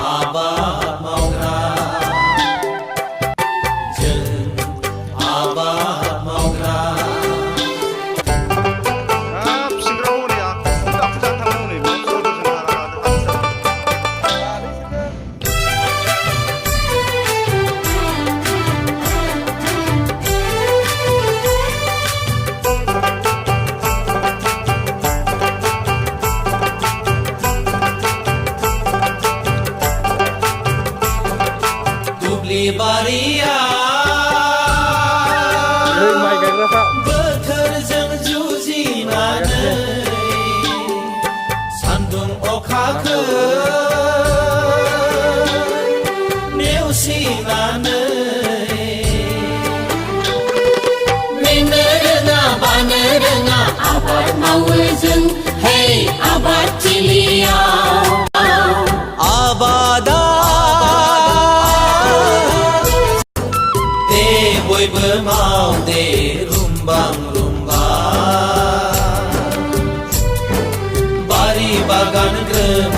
आबाद मावग्रा जों आबाद मावग्रा बारिया बोथोरजों जुजिनानै सान्दुं अखाखौ नेवसिनानै मेंनो रोङा बानो रोङा आबाद मावो जों हे आबादथिलियाव आबादा बयबो मावदे रुमबां रुमबां बारि बागान ग्रोम